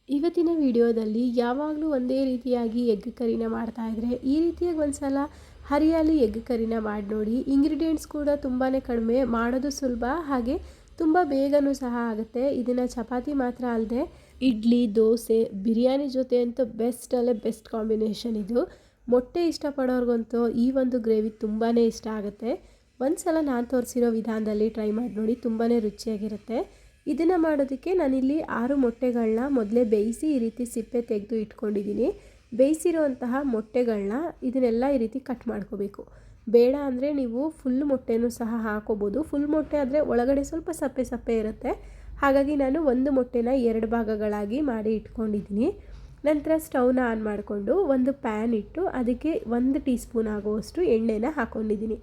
ಇವತ್ತಿನ ವಿಡಿಯೋದಲ್ಲಿ ಯಾವಾಗಲೂ ಒಂದೇ ರೀತಿಯಾಗಿ ಎಗ್ ಕರಿನ ಮಾಡ್ತಾ ಇದ್ರೆ ಈ ರೀತಿಯಾಗಿ ಒಂದ್ಸಲ ಹರಿಯಾಲಿ ಎಗ್ ಕರಿನ ಮಾಡಿ ನೋಡಿ. ಇಂಗ್ರೀಡಿಯೆಂಟ್ಸ್ ಕೂಡ ತುಂಬಾ ಕಡಿಮೆ, ಮಾಡೋದು ಸುಲಭ, ಹಾಗೆ ತುಂಬ ಬೇಗನೂ ಸಹ ಆಗುತ್ತೆ. ಇದನ್ನು ಚಪಾತಿ ಮಾತ್ರ ಅಲ್ಲದೆ ಇಡ್ಲಿ, ದೋಸೆ, ಬಿರಿಯಾನಿ ಜೊತೆ ಅಂತೂ ಬೆಸ್ಟ್ ಅಲ್ಲೇ ಬೆಸ್ಟ್ ಕಾಂಬಿನೇಷನ್ ಇದು. ಮೊಟ್ಟೆ ಇಷ್ಟಪಡೋರ್ಗಂತೂ ಈ ಒಂದು ಗ್ರೇವಿ ತುಂಬಾ ಇಷ್ಟ ಆಗುತ್ತೆ. ಒಂದ್ಸಲ ನಾನು ತೋರಿಸಿರೋ ವಿಧಾನದಲ್ಲಿ ಟ್ರೈ ಮಾಡಿ ನೋಡಿ, ತುಂಬಾ ರುಚಿಯಾಗಿರುತ್ತೆ. ಇದನ್ನು ಮಾಡೋದಕ್ಕೆ ನಾನಿಲ್ಲಿ 6 ಮೊಟ್ಟೆಗಳನ್ನ ಮೊದಲೇ ಬೇಯಿಸಿ ಈ ರೀತಿ ಸಿಪ್ಪೆ ತೆಗೆದು ಇಟ್ಕೊಂಡಿದ್ದೀನಿ. ಬೇಯಿಸಿರೋಂತಹ ಮೊಟ್ಟೆಗಳನ್ನ ಇದನ್ನೆಲ್ಲ ಈ ರೀತಿ ಕಟ್ ಮಾಡ್ಕೋಬೇಕು. ಬೇಡ ಅಂದರೆ ನೀವು ಫುಲ್ ಮೊಟ್ಟೆನೂ ಸಹ ಹಾಕೋಬೋದು. ಫುಲ್ ಮೊಟ್ಟೆ ಆದರೆ ಒಳಗಡೆ ಸ್ವಲ್ಪ ಸಪ್ಪೆ ಸಪ್ಪೆ ಇರುತ್ತೆ. ಹಾಗಾಗಿ ನಾನು ಒಂದು ಮೊಟ್ಟೆನ 2 ಭಾಗಗಳಾಗಿ ಮಾಡಿ ಇಟ್ಕೊಂಡಿದ್ದೀನಿ. ನಂತರ ಸ್ಟವ್ನ ಆನ್ ಮಾಡಿಕೊಂಡು ಒಂದು ಪ್ಯಾನ್ ಇಟ್ಟು ಅದಕ್ಕೆ 1 ಟೀ ಸ್ಪೂನ್ ಆಗುವಷ್ಟು ಎಣ್ಣೆನ ಹಾಕ್ಕೊಂಡಿದ್ದೀನಿ.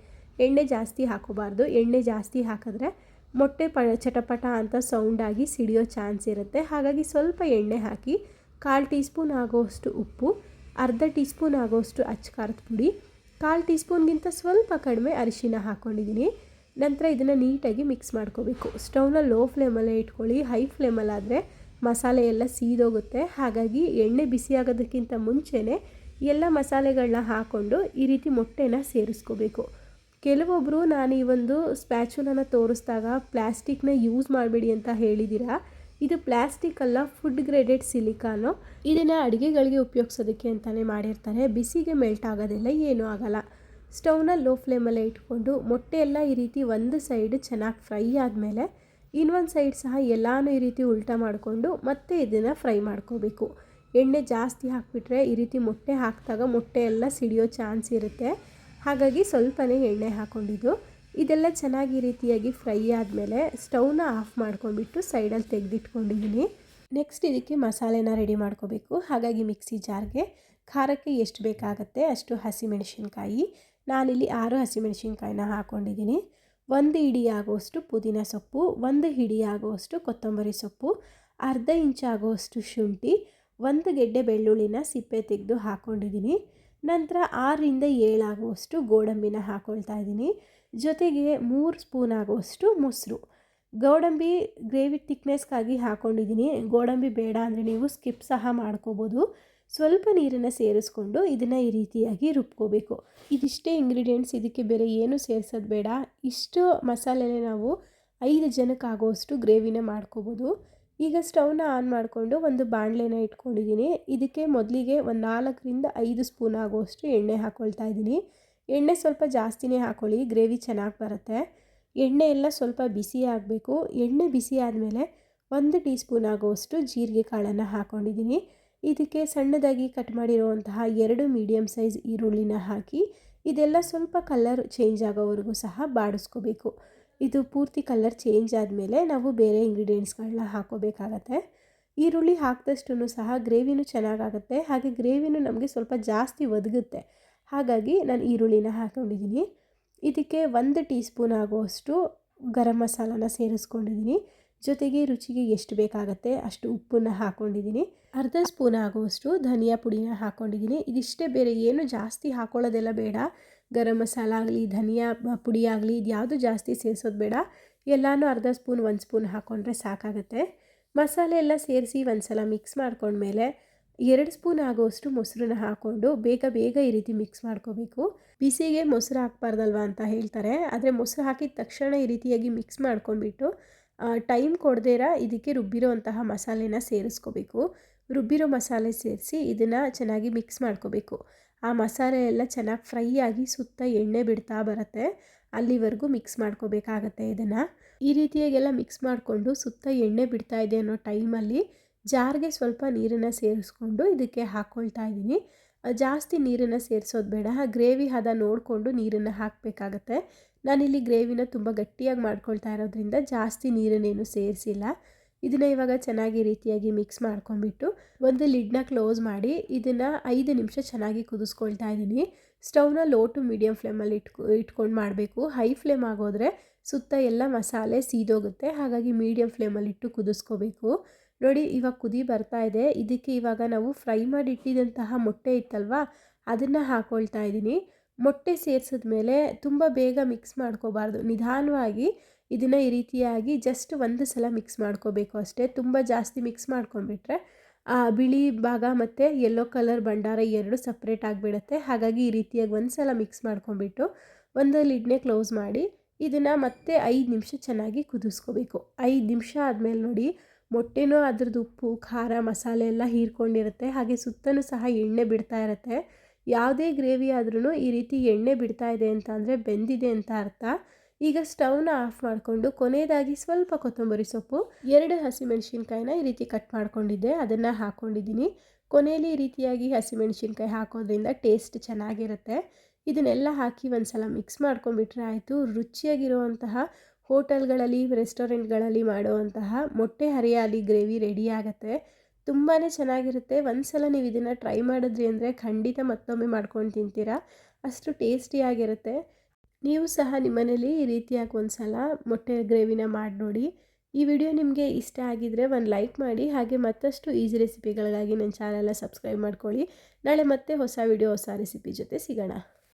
ಎಣ್ಣೆ ಜಾಸ್ತಿ ಹಾಕೋಬಾರ್ದು. ಎಣ್ಣೆ ಜಾಸ್ತಿ ಹಾಕಿದ್ರೆ ಮೊಟ್ಟೆ ಚಟಪಟ ಅಂತ ಸೌಂಡಾಗಿ ಸಿಡಿಯೋ ಚಾನ್ಸ್ ಇರುತ್ತೆ. ಹಾಗಾಗಿ ಸ್ವಲ್ಪ ಎಣ್ಣೆ ಹಾಕಿ 1/4 ಟೀ ಸ್ಪೂನ್ ಆಗೋಷ್ಟು ಉಪ್ಪು, ಅರ್ಧ ಟೀ ಸ್ಪೂನ್ ಆಗೋಷ್ಟು ಅಚ್ಚ ಪುಡಿ, 1/4 ಟೀ ಸ್ಪೂನ್ಗಿಂತ ಸ್ವಲ್ಪ ಕಡಿಮೆ ಅರಿಶಿನ ಹಾಕ್ಕೊಂಡಿದ್ದೀನಿ. ನಂತರ ಇದನ್ನು ನೀಟಾಗಿ ಮಿಕ್ಸ್ ಮಾಡ್ಕೋಬೇಕು. ಸ್ಟವ್ನ ಲೋ ಫ್ಲೇಮಲ್ಲೇ ಇಟ್ಕೊಳ್ಳಿ. ಹೈ ಫ್ಲೇಮಲ್ಲಾದರೆ ಮಸಾಲೆ ಎಲ್ಲ ಸೀದೋಗುತ್ತೆ. ಹಾಗಾಗಿ ಎಣ್ಣೆ ಬಿಸಿ ಆಗೋದಕ್ಕಿಂತ ಮುಂಚೆನೇ ಎಲ್ಲ ಮಸಾಲೆಗಳನ್ನ ಹಾಕ್ಕೊಂಡು ಈ ರೀತಿ ಮೊಟ್ಟೆನ ಸೇರಿಸ್ಕೋಬೇಕು. ಕೆಲವೊಬ್ಬರು ನಾನು ಈ ಒಂದು ಸ್ಪ್ಯಾಚುಲನ ತೋರಿಸಿದಾಗ ಪ್ಲ್ಯಾಸ್ಟಿಕ್ನ ಯೂಸ್ ಮಾಡಬೇಡಿ ಅಂತ ಹೇಳಿದ್ದೀರಾ. ಇದು ಪ್ಲ್ಯಾಸ್ಟಿಕ್ ಅಲ್ಲ, ಫುಡ್ ಗ್ರೇಡೆಡ್ ಸಿಲಿಕಾನು. ಇದನ್ನು ಅಡುಗೆಗಳಿಗೆ ಉಪಯೋಗಿಸೋದಕ್ಕೆ ಅಂತಲೇ ಮಾಡಿರ್ತಾರೆ. ಬಿಸಿಗೆ ಮೆಲ್ಟ್ ಆಗೋದಿಲ್ಲ, ಏನೂ ಆಗಲ್ಲ. ಸ್ಟವ್ನ ಲೋ ಫ್ಲೇಮಲ್ಲೇ ಇಟ್ಕೊಂಡು ಮೊಟ್ಟೆ ಎಲ್ಲ ಈ ರೀತಿ ಒಂದು ಸೈಡ್ ಚೆನ್ನಾಗಿ ಫ್ರೈ ಆದಮೇಲೆ ಇನ್ನೊಂದು ಸೈಡ್ ಸಹ ಎಲ್ಲನೂ ಈ ರೀತಿ ಉಲ್ಟಾ ಮಾಡಿಕೊಂಡು ಮತ್ತೆ ಇದನ್ನು ಫ್ರೈ ಮಾಡ್ಕೋಬೇಕು. ಎಣ್ಣೆ ಜಾಸ್ತಿ ಹಾಕಿಬಿಟ್ರೆ ಈ ರೀತಿ ಮೊಟ್ಟೆ ಹಾಕಿದಾಗ ಮೊಟ್ಟೆ ಎಲ್ಲ ಸಿಡಿಯೋ ಚಾನ್ಸ್ ಇರುತ್ತೆ. ಹಾಗಾಗಿ ಸ್ವಲ್ಪನೇ ಎಣ್ಣೆ ಹಾಕ್ಕೊಂಡಿದ್ದು. ಇದೆಲ್ಲ ಚೆನ್ನಾಗಿ ಈ ರೀತಿಯಾಗಿ ಫ್ರೈ ಆದಮೇಲೆ ಸ್ಟವ್ನ ಆಫ್ ಮಾಡ್ಕೊಂಡ್ಬಿಟ್ಟು ಸೈಡಲ್ಲಿ ತೆಗೆದಿಟ್ಕೊಂಡಿದ್ದೀನಿ. ನೆಕ್ಸ್ಟ್ ಇದಕ್ಕೆ ಮಸಾಲೆನ ರೆಡಿ ಮಾಡ್ಕೋಬೇಕು. ಹಾಗಾಗಿ ಮಿಕ್ಸಿ ಜಾರ್ಗೆ ಖಾರಕ್ಕೆ ಎಷ್ಟು ಬೇಕಾಗುತ್ತೆ ಅಷ್ಟು ಹಸಿಮೆಣಸಿನ್ಕಾಯಿ, ನಾನಿಲ್ಲಿ 6 ಹಸಿಮೆಣಸಿನ್ಕಾಯಿನ ಹಾಕ್ಕೊಂಡಿದ್ದೀನಿ. 1 ಹಿಡಿ ಆಗುವಷ್ಟು ಪುದೀನ ಸೊಪ್ಪು, 1 ಹಿಡಿ ಆಗುವಷ್ಟು ಕೊತ್ತಂಬರಿ ಸೊಪ್ಪು, ಅರ್ಧ ಇಂಚ್ ಆಗುವಷ್ಟು ಶುಂಠಿ, 1 ಗೆಡ್ಡೆ ಬೆಳ್ಳುಳ್ಳಿನ ಸಿಪ್ಪೆ ತೆಗೆದು ಹಾಕ್ಕೊಂಡಿದ್ದೀನಿ. ನಂತರ 6ರಿಂದ 7 ಆಗುವಷ್ಟು ಗೋಡಂಬಿನ ಹಾಕ್ಕೊಳ್ತಾ ಇದ್ದೀನಿ. ಜೊತೆಗೆ 3 ಸ್ಪೂನ್ ಆಗುವಷ್ಟು ಮೊಸರು. ಗೋಡಂಬಿ ಗ್ರೇವಿ ಥಿಕ್ನೆಸ್ಗಾಗಿ ಹಾಕ್ಕೊಂಡಿದ್ದೀನಿ. ಗೋಡಂಬಿ ಬೇಡ ಅಂದರೆ ನೀವು ಸ್ಕಿಪ್ ಸಹ ಮಾಡ್ಕೋಬೋದು. ಸ್ವಲ್ಪ ನೀರನ್ನು ಸೇರಿಸ್ಕೊಂಡು ಇದನ್ನು ಈ ರೀತಿಯಾಗಿ ರುಬ್ಕೋಬೇಕು. ಇದಿಷ್ಟೇ ಇಂಗ್ರೀಡಿಯೆಂಟ್ಸ್, ಇದಕ್ಕೆ ಬೇರೆ ಏನು ಸೇರಿಸೋದು ಬೇಡ. ಇಷ್ಟು ಮಸಾಲೆನೇ ನಾವು 5 ಜನಕ್ಕೆ ಆಗುವಷ್ಟು ಗ್ರೇವಿನ ಮಾಡ್ಕೋಬೋದು. ಈಗ ಸ್ಟವ್ನ ಆನ್ ಮಾಡಿಕೊಂಡು ಒಂದು ಬಾಣಲೆನ ಇಟ್ಕೊಂಡಿದ್ದೀನಿ. ಇದಕ್ಕೆ ಮೊದಲಿಗೆ ಒಂದು 4ರಿಂದ 5 ಸ್ಪೂನ್ ಆಗುವಷ್ಟು ಎಣ್ಣೆ ಹಾಕ್ಕೊಳ್ತಾ ಇದ್ದೀನಿ. ಎಣ್ಣೆ ಸ್ವಲ್ಪ ಜಾಸ್ತಿನೇ ಹಾಕ್ಕೊಳ್ಳಿ, ಗ್ರೇವಿ ಚೆನ್ನಾಗಿ ಬರುತ್ತೆ. ಎಣ್ಣೆ ಎಲ್ಲ ಸ್ವಲ್ಪ ಬಿಸಿ ಆಗಬೇಕು. ಎಣ್ಣೆ ಬಿಸಿ ಆದಮೇಲೆ 1 ಟೀ ಸ್ಪೂನ್ ಆಗುವಷ್ಟು ಜೀರಿಗೆ ಕಾಳನ್ನು ಹಾಕ್ಕೊಂಡಿದ್ದೀನಿ. ಇದಕ್ಕೆ ಸಣ್ಣದಾಗಿ ಕಟ್ ಮಾಡಿರುವಂತಹ 2 ಮೀಡಿಯಮ್ ಸೈಜ್ ಈರುಳ್ಳಿನ ಹಾಕಿ ಇದೆಲ್ಲ ಸ್ವಲ್ಪ ಕಲರ್ ಚೇಂಜ್ ಆಗೋವರೆಗೂ ಸಹ ಬಾಡಿಸ್ಕೋಬೇಕು. ಇದು ಪೂರ್ತಿ ಕಲರ್ ಚೇಂಜ್ ಆದಮೇಲೆ ನಾವು ಬೇರೆ ಇಂಗ್ರೀಡಿಯೆಂಟ್ಸ್ಗಳನ್ನ ಹಾಕ್ಕೋಬೇಕಾಗತ್ತೆ. ಈರುಳ್ಳಿ ಹಾಕಿದಷ್ಟು ಸಹ ಗ್ರೇವಿನೂ ಚೆನ್ನಾಗಾಗುತ್ತೆ, ಹಾಗೆ ಗ್ರೇವಿನೂ ನಮಗೆ ಸ್ವಲ್ಪ ಜಾಸ್ತಿ ಒದಗುತ್ತೆ. ಹಾಗಾಗಿ ನಾನು ಈರುಳ್ಳಿನ ಹಾಕ್ಕೊಂಡಿದ್ದೀನಿ. ಇದಕ್ಕೆ 1 ಟೀ ಸ್ಪೂನ್ ಆಗುವಷ್ಟು ಗರಂ ಮಸಾಲಾನ ಸೇರಿಸ್ಕೊಂಡಿದ್ದೀನಿ. ಜೊತೆಗೆ ರುಚಿಗೆ ಎಷ್ಟು ಬೇಕಾಗುತ್ತೆ ಅಷ್ಟು ಉಪ್ಪನ್ನು ಹಾಕ್ಕೊಂಡಿದ್ದೀನಿ. ಅರ್ಧ ಸ್ಪೂನ್ ಆಗುವಷ್ಟು ಧನಿಯಾ ಪುಡಿನ ಹಾಕ್ಕೊಂಡಿದ್ದೀನಿ. ಇದಿಷ್ಟೇ, ಬೇರೆ ಏನು ಜಾಸ್ತಿ ಹಾಕ್ಕೊಳ್ಳೋದೆಲ್ಲ ಬೇಡ. ಗರಂ ಮಸಾಲ ಆಗಲಿ, ಧನಿಯಾ ಪುಡಿ ಆಗಲಿ, ಇದು ಯಾವುದು ಜಾಸ್ತಿ ಸೇರಿಸೋದು ಬೇಡ. ಎಲ್ಲನೂ ಅರ್ಧ ಸ್ಪೂನ್ 1 ಸ್ಪೂನ್ ಹಾಕ್ಕೊಂಡ್ರೆ ಸಾಕಾಗುತ್ತೆ. ಮಸಾಲೆ ಎಲ್ಲ ಸೇರಿಸಿ ಒಂದು ಸಲ ಮಿಕ್ಸ್ ಮಾಡ್ಕೊಂಡ್ಮೇಲೆ 2 ಸ್ಪೂನ್ ಆಗುವಷ್ಟು ಮೊಸರನ್ನ ಹಾಕ್ಕೊಂಡು ಬೇಗ ಈ ರೀತಿ ಮಿಕ್ಸ್ ಮಾಡ್ಕೋಬೇಕು. ಬಿಸಿಗೆ ಮೊಸರು ಹಾಕ್ಬಾರ್ದಲ್ವ ಅಂತ ಹೇಳ್ತಾರೆ, ಆದರೆ ಮೊಸರು ಹಾಕಿದ ತಕ್ಷಣ ಈ ರೀತಿಯಾಗಿ ಮಿಕ್ಸ್ ಮಾಡ್ಕೊಂಡ್ಬಿಟ್ಟು ಟೈಮ್ ಕೊಡದೇರ ಇದಕ್ಕೆ ರುಬ್ಬಿರೋ ಅಂತಹ ಮಸಾಲೆನ ಸೇರಿಸ್ಕೋಬೇಕು. ರುಬ್ಬಿರೋ ಮಸಾಲೆ ಸೇರಿಸಿ ಇದನ್ನು ಚೆನ್ನಾಗಿ ಮಿಕ್ಸ್ ಮಾಡ್ಕೋಬೇಕು. ಆ ಮಸಾಲೆ ಎಲ್ಲ ಚೆನ್ನಾಗಿ ಫ್ರೈ ಆಗಿ ಸುತ್ತ ಎಣ್ಣೆ ಬಿಡ್ತಾ ಬರುತ್ತೆ, ಅಲ್ಲಿವರೆಗೂ ಮಿಕ್ಸ್ ಮಾಡ್ಕೋಬೇಕಾಗತ್ತೆ. ಇದನ್ನು ಈ ರೀತಿಯಾಗೆಲ್ಲ ಮಿಕ್ಸ್ ಮಾಡಿಕೊಂಡು ಸುತ್ತ ಎಣ್ಣೆ ಬಿಡ್ತಾ ಇದೆ ಅನ್ನೋ ಟೈಮಲ್ಲಿ ಜಾರ್ಗೆ ಸ್ವಲ್ಪ ನೀರನ್ನು ಸೇರಿಸ್ಕೊಂಡು ಇದಕ್ಕೆ ಹಾಕ್ಕೊಳ್ತಾ ಇದ್ದೀನಿ. ಜಾಸ್ತಿ ನೀರನ್ನು ಸೇರಿಸೋದು ಬೇಡ, ಗ್ರೇವಿ ಹದ ನೋಡಿಕೊಂಡು ನೀರನ್ನು ಹಾಕಬೇಕಾಗತ್ತೆ. ನಾನಿಲ್ಲಿ ಗ್ರೇವಿನ ತುಂಬ ಗಟ್ಟಿಯಾಗಿ ಮಾಡ್ಕೊಳ್ತಾ ಇರೋದ್ರಿಂದ ಜಾಸ್ತಿ ನೀರನ್ನೇನು ಸೇರಿಸಿಲ್ಲ. ಇದನ್ನು ಇವಾಗ ಚೆನ್ನಾಗಿ ರೀತಿಯಾಗಿ ಮಿಕ್ಸ್ ಮಾಡ್ಕೊಂಡ್ಬಿಟ್ಟು ಒಂದು ಲಿಡ್ನ ಕ್ಲೋಸ್ ಮಾಡಿ ಇದನ್ನು 5 ನಿಮಿಷ ಚೆನ್ನಾಗಿ ಕುದಿಸ್ಕೊಳ್ತಾ ಇದ್ದೀನಿ. ಸ್ಟವ್ನ ಲೋ ಟು ಮೀಡಿಯಮ್ ಫ್ಲೇಮಲ್ಲಿ ಇಟ್ಕೊಂಡು ಮಾಡಬೇಕು. ಹೈ ಫ್ಲೇಮ್ ಆಗೋದ್ರೆ ಸುತ್ತ ಎಲ್ಲ ಮಸಾಲೆ ಸೀದೋಗುತ್ತೆ. ಹಾಗಾಗಿ ಮೀಡಿಯಮ್ ಫ್ಲೇಮಲ್ಲಿಟ್ಟು ಕುದಿಸ್ಕೋಬೇಕು. ನೋಡಿ, ಇವಾಗ ಕುದಿ ಬರ್ತಾ ಇದೆ. ಇದಕ್ಕೆ ಇವಾಗ ನಾವು ಫ್ರೈ ಮಾಡಿ ಇಟ್ಟಿದ್ದಂತಹ ಮೊಟ್ಟೆ ಇತ್ತಲ್ವ, ಅದನ್ನು ಹಾಕ್ಕೊಳ್ತಾ ಇದ್ದೀನಿ. ಮೊಟ್ಟೆ ಸೇರಿಸಿದ ಮೇಲೆ ತುಂಬ ಬೇಗ ಮಿಕ್ಸ್ ಮಾಡ್ಕೋಬಾರ್ದು, ನಿಧಾನವಾಗಿ ಇದನ್ನು ಈ ರೀತಿಯಾಗಿ ಜಸ್ಟ್ ಒಂದು ಸಲ ಮಿಕ್ಸ್ ಮಾಡ್ಕೋಬೇಕು ಅಷ್ಟೇ. ತುಂಬ ಜಾಸ್ತಿ ಮಿಕ್ಸ್ ಮಾಡ್ಕೊಂಡ್ಬಿಟ್ರೆ ಬಿಳಿ ಭಾಗ ಮತ್ತು ಯೆಲ್ಲೋ ಕಲರ್ ಭಂಡಾರ ಎರಡು ಸಪ್ರೇಟ್ ಆಗಿಬಿಡುತ್ತೆ. ಹಾಗಾಗಿ ಈ ರೀತಿಯಾಗಿ ಒಂದು ಸಲ ಮಿಕ್ಸ್ ಮಾಡ್ಕೊಂಬಿಟ್ಟು ಒಂದು ಲಿಡ್ನೇ ಕ್ಲೋಸ್ ಮಾಡಿ ಇದನ್ನು ಮತ್ತೆ 5 ನಿಮಿಷ ಚೆನ್ನಾಗಿ ಕುದಿಸ್ಕೋಬೇಕು. 5 ನಿಮಿಷ ಆದಮೇಲೆ ನೋಡಿ ಮೊಟ್ಟೆನೂ ಅದ್ರದ್ದು ಉಪ್ಪು ಖಾರ ಮಸಾಲೆ ಎಲ್ಲ ಹೀರ್ಕೊಂಡಿರುತ್ತೆ. ಹಾಗೆ ಸುತ್ತಲೂ ಸಹ ಎಣ್ಣೆ ಬಿಡ್ತಾ ಇರುತ್ತೆ. ಯಾವುದೇ ಗ್ರೇವಿ ಆದ್ರೂ ಈ ರೀತಿ ಎಣ್ಣೆ ಬಿಡ್ತಾ ಇದೆ ಅಂತ ಅಂದರೆ ಬೆಂದಿದೆ ಅಂತ ಅರ್ಥ. ಈಗ ಸ್ಟವ್ನ ಆಫ್ ಮಾಡಿಕೊಂಡು ಕೊನೆಯದಾಗಿ ಸ್ವಲ್ಪ ಕೊತ್ತಂಬರಿ ಸೊಪ್ಪು, 2 ಹಸಿಮೆಣಸಿನ್ಕಾಯಿನ ಈ ರೀತಿ ಕಟ್ ಮಾಡ್ಕೊಂಡಿದ್ದೆ ಅದನ್ನು ಹಾಕ್ಕೊಂಡಿದ್ದೀನಿ. ಕೊನೆಯಲ್ಲಿ ಈ ರೀತಿಯಾಗಿ ಹಸಿಮೆಣಸಿನ್ಕಾಯಿ ಹಾಕೋದ್ರಿಂದ ಟೇಸ್ಟ್ ಚೆನ್ನಾಗಿರುತ್ತೆ. ಇದನ್ನೆಲ್ಲ ಹಾಕಿ ಒಂದು ಸಲ ಮಿಕ್ಸ್ ಮಾಡ್ಕೊಂಡ್ಬಿಟ್ರೆ ಆಯಿತು. ರುಚಿಯಾಗಿರುವಂತಹ ಹೋಟೆಲ್ಗಳಲ್ಲಿ ರೆಸ್ಟೋರೆಂಟ್ಗಳಲ್ಲಿ ಮಾಡುವಂತಹ ಮೊಟ್ಟೆ ಹರಿಯಾಲಿ ಗ್ರೇವಿ ರೆಡಿ ಆಗುತ್ತೆ. ತುಂಬಾ ಚೆನ್ನಾಗಿರುತ್ತೆ. ಒಂದು ಸಲ ನೀವು ಇದನ್ನು ಟ್ರೈ ಮಾಡಿದ್ರಿ ಅಂದರೆ ಖಂಡಿತ ಮತ್ತೊಮ್ಮೆ ಮಾಡ್ಕೊಂಡು ತಿಂತೀರಾ, ಅಷ್ಟು ಟೇಸ್ಟಿಯಾಗಿರುತ್ತೆ. ನೀವು ಸಹ ನಿಮ್ಮನೇಲಿ ಈ ರೀತಿಯಾಗಿ ಒಂದು ಸಲ ಮೊಟ್ಟೆ ಗ್ರೇವಿನ ಮಾಡಿ ನೋಡಿ. ಈ ವಿಡಿಯೋ ನಿಮಗೆ ಇಷ್ಟ ಆಗಿದ್ದರೆ ಒಂದು ಲೈಕ್ ಮಾಡಿ. ಹಾಗೆ ಮತ್ತಷ್ಟು ಈಸಿ ರೆಸಿಪಿಗಳಿಗಾಗಿ ನನ್ನ ಚಾನಲ್ನ ಸಬ್ಸ್ಕ್ರೈಬ್ ಮಾಡ್ಕೊಳ್ಳಿ. ನಾಳೆ ಮತ್ತೆ ಹೊಸ ವಿಡಿಯೋ ಹೊಸ ರೆಸಿಪಿ ಜೊತೆ ಸಿಗೋಣ.